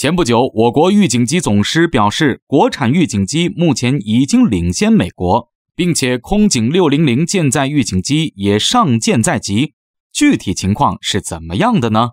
前不久，我国预警机总师表示，国产预警机目前已经领先美国，并且空警600舰载预警机也上舰在即。具体情况是怎么样的呢？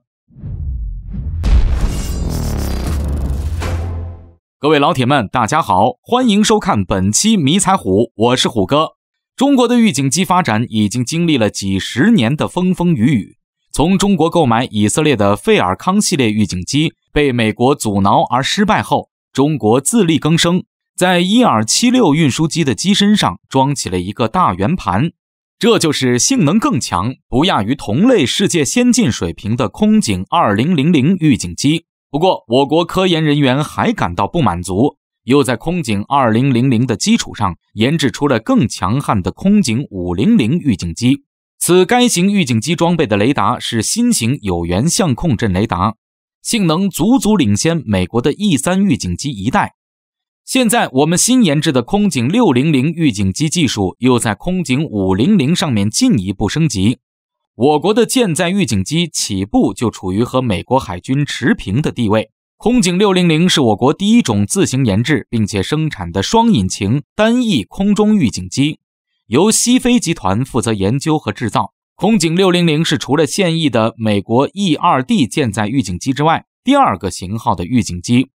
各位老铁们，大家好，欢迎收看本期迷彩虎，我是虎哥。中国的预警机发展已经经历了几十年的风风雨雨，从中国购买以色列的费尔康系列预警机被美国阻挠而失败后，中国自力更生，在伊尔76运输机的机身上装起了一个大圆盘，这就是性能更强，不亚于同类世界先进水平的空警2000预警机。不过我国科研人员还感到不满足，又在空警2000的基础上研制出了更强悍的空警500预警机。此该型预警机装备的雷达是新型有源相控阵雷达，性能足足领先美国的 E3 预警机一代。现在我们新研制的空警600预警机技术又在空警500上面进一步升级，我国的舰载预警机起步就处于和美国海军持平的地位。空警600是我国第一种自行研制并且生产的双引擎单翼空中预警机，由西飞集团负责研究和制造。空警600是除了现役的美国 E2D 舰载预警机之外第二个型号的预警机。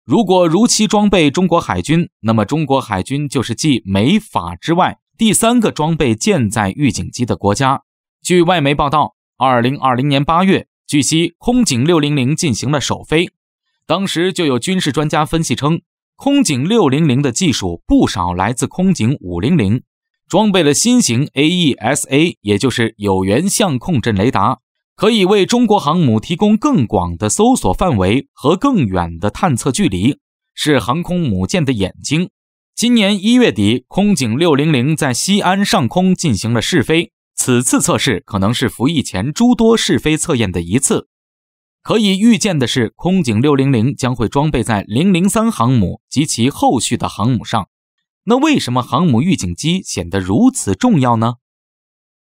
如果如期装备中国海军，那么中国海军就是继美法之外第三个装备舰载预警机的国家。据外媒报道，2020年8月，据悉空警600进行了首飞。当时就有军事专家分析称，空警600的技术不少来自空警500，装备了新型 AESA， 也就是有源相控阵雷达，可以为中国航母提供更广的搜索范围和更远的探测距离，是航空母舰的眼睛。今年1月底，空警600在西安上空进行了试飞，此次测试可能是服役前诸多试飞测验的一次。可以预见的是，空警600将会装备在003航母及其后续的航母上。那为什么航母预警机显得如此重要呢？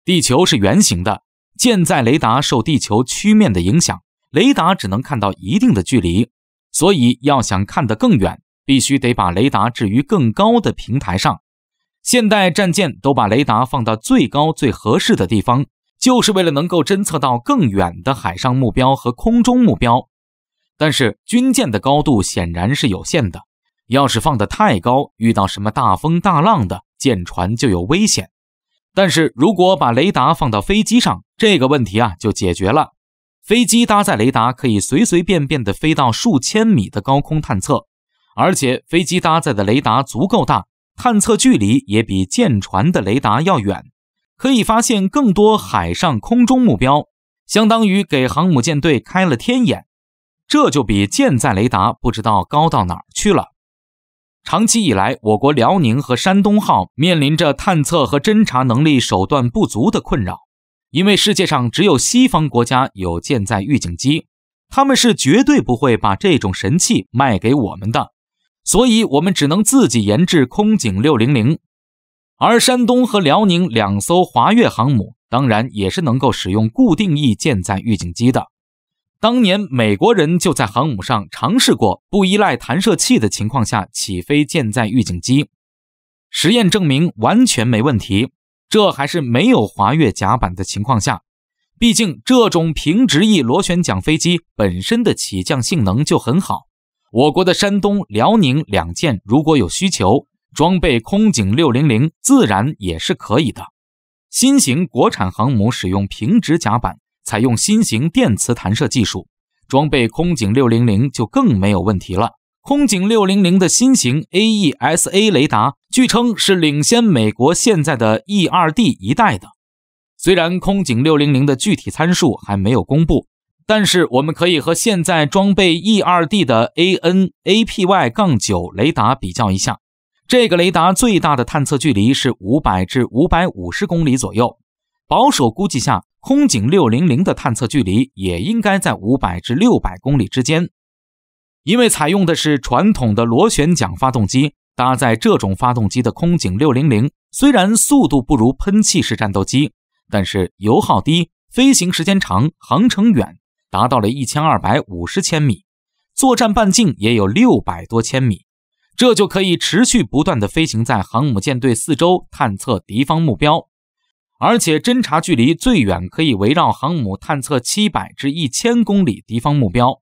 地球是圆形的，舰载雷达受地球曲面的影响，雷达只能看到一定的距离，所以要想看得更远，必须得把雷达置于更高的平台上。现代战舰都把雷达放到最高最合适的地方，就是为了能够侦测到更远的海上目标和空中目标。但是军舰的高度显然是有限的，要是放得太高，遇到什么大风大浪的，舰船就有危险。但是如果把雷达放到飞机上，这个问题就解决了。飞机搭载雷达可以随随便便地飞到数千米的高空探测，而且飞机搭载的雷达足够大，探测距离也比舰船的雷达要远，可以发现更多海上空中目标，相当于给航母舰队开了天眼。这就比舰载雷达不知道高到哪儿去了。长期以来，我国辽宁和山东号面临着探测和侦察能力手段不足的困扰，因为世界上只有西方国家有舰载预警机，他们是绝对不会把这种神器卖给我们的，所以我们只能自己研制空警600。而山东和辽宁两艘华越航母当然也是能够使用固定翼舰载预警机的。当年美国人就在航母上尝试过不依赖弹射器的情况下起飞舰载预警机，实验证明完全没问题，这还是没有华越甲板的情况下。毕竟这种平直翼螺旋桨飞机本身的起降性能就很好，我国的山东、辽宁两舰如果有需求，装备空警600自然也是可以的。新型国产航母使用平直甲板，采用新型电磁弹射技术，装备空警600就更没有问题了。空警600的新型 AESA 雷达据称是领先美国现在的 E2D 一代的。虽然空警600的具体参数还没有公布，但是我们可以和现在装备 E2D 的 AN-APY-9 雷达比较一下。这个雷达最大的探测距离是500至550公里左右，保守估计下，空警600的探测距离也应该在500至600公里之间。因为采用的是传统的螺旋桨发动机，搭载这种发动机的空警600虽然速度不如喷气式战斗机，但是油耗低，飞行时间长，航程远，达到了1250千米。作战半径也有600多千米，这就可以持续不断地飞行在航母舰队四周探测敌方目标，而且侦察距离最远可以围绕航母探测700至1000公里敌方目标，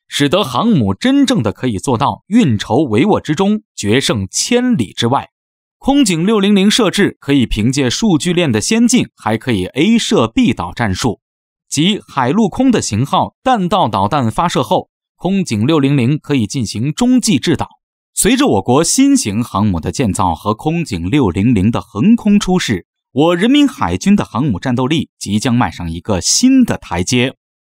使得航母真正的可以做到运筹帷幄之中，决胜千里之外。空警600设置可以凭借数据链的先进，还可以 A 射 B 导战术，即海陆空的型号弹道导弹发射后，空警600可以进行中继制导。随着我国新型航母的建造和空警600的横空出世，我人民海军的航母战斗力即将迈上一个新的台阶。